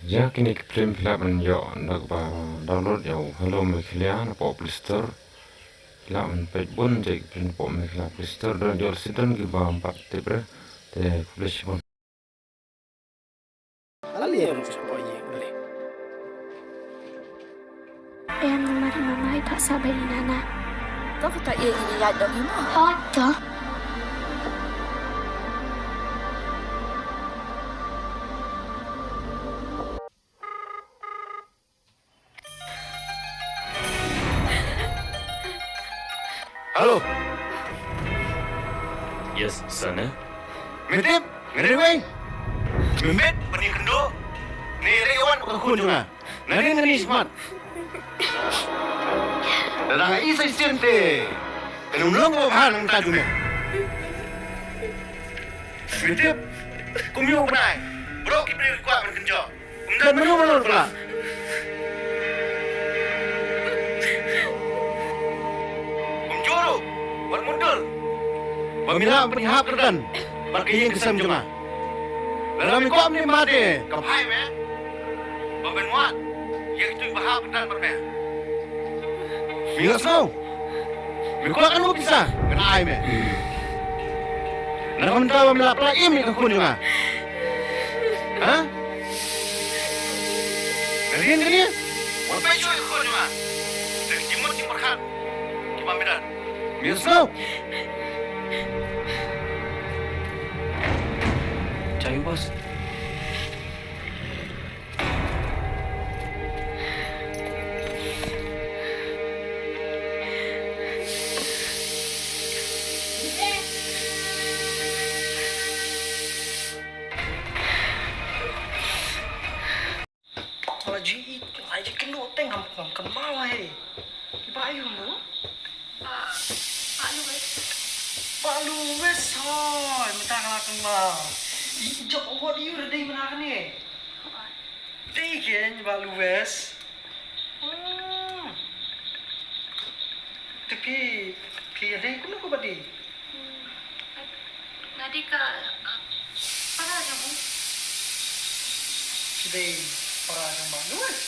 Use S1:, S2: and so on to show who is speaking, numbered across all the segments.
S1: Ya kini film man yo ndak ba download yo hello me klian po Play Store la man page bon je film po me kla Play Store dan yo sidon gi ba empat tebre te flash bon
S2: Ali ya rusak oye boleh.
S3: Em naman mamay pa sabay ni Nana.
S4: Kau kata ia ini ya dok ini.
S3: Oto.
S2: Halo.
S5: Yes, sana.
S2: Mitip, ngeri weng. Mimet pergi kendo. Ni rewan kunjungan. Nari ngani smart. Dalang isa istinte. Penulong ko han ng tadume. Mitip, kumyo kunay. Bro, kipri kwa man kenjo. Kumdan manur pula. Kumjuru, bermundur. Pemila penihap kerdan. Berkiying kesam cuma. Dalam ikut ni mati, kapai me. Bapak muat, yang itu bahap dan berme. Minggu snow, minggu akan mau bisa, kena ai me. Nak mentah pemila pelak ini ke kun juga. Hah? Kalian kini, berapa cuy ke kun juga. Dan jimut jimurkan, kepamiran. Minggu snow.
S5: Cari bos.
S2: Lagi kena tengam kemana he? Bayu lu? Pak Luwes, hoy, minta ngelakuin mal. Ijok awak dia udah dari mana ni? Tiga Pak Luwes. Tapi, ada ikut aku badi.
S3: Nadi ka para kamu?
S2: Sudah para yang Pak Luwes.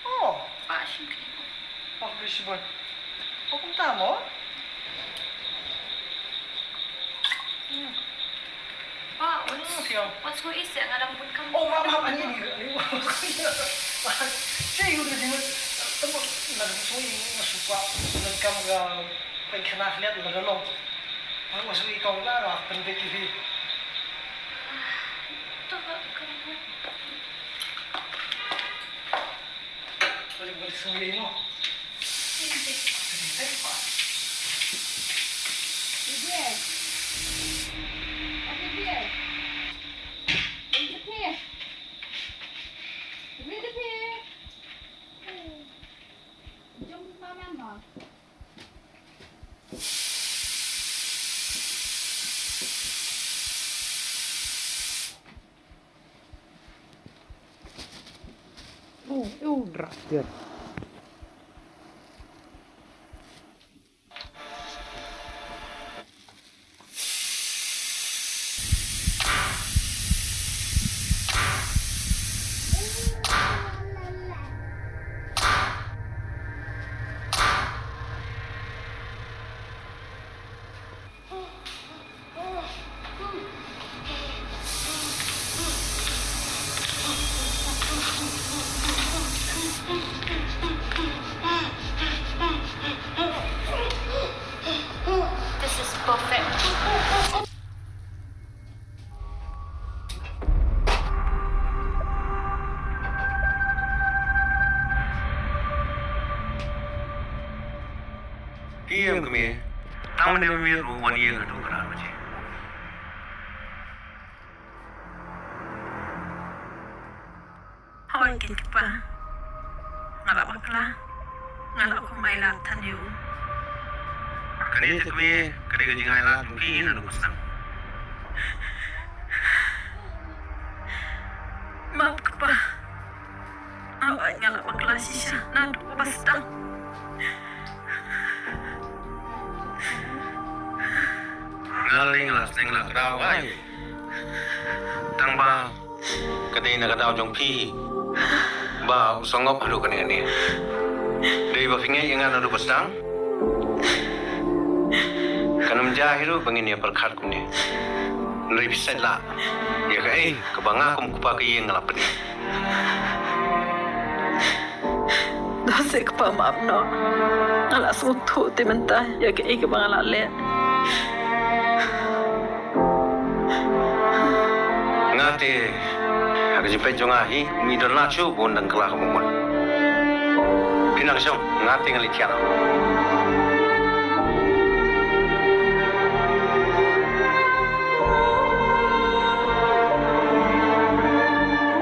S2: Oh,
S3: Pak Shimki.
S2: Pak Luwes buat. Kau pun tahu?
S3: Pak,
S2: siang.
S3: what's going on? Ngadang pun kamu.
S2: Oh, maaf ini. Saya udah di tempat nak masuk masuk pak dan kamu gak pengen lihat udah dong. Aku masuk ikon lah, penting TV.
S3: Tuh kamu.
S2: Balik sendiri no. Ini pak. Udah.
S3: This is perfect.
S2: Kiam kami. Taman dia mir ruan ia ke tukar macam.
S4: Hawan kita pa. Ngalak makla. Ngalak ko may latan yun.
S2: Kanita kami, kanita jingai lah, mungkin ada pesan.
S4: Maaf ka pa. Awak ngalak makla siya. Nado ko basta.
S2: Ngaling lah, setengah kedawai. Tang ba, kadai na kadao jong pi. Ba songop halu kan ni. Dei ba fingai yang anu pasang. Kanam jahiru bangin ya perkhat kumni. Nri bisai la. Ya kai kabanga kum kupa kai yang ngalapan ni.
S4: Dose ka pa maaf no. Ala sutu ti menta ya ke ike bang ala le.
S2: Ngate hak jipai jonga hi mi don la chu bon dang kala kumon. Pinang syom ngate ngali tiara.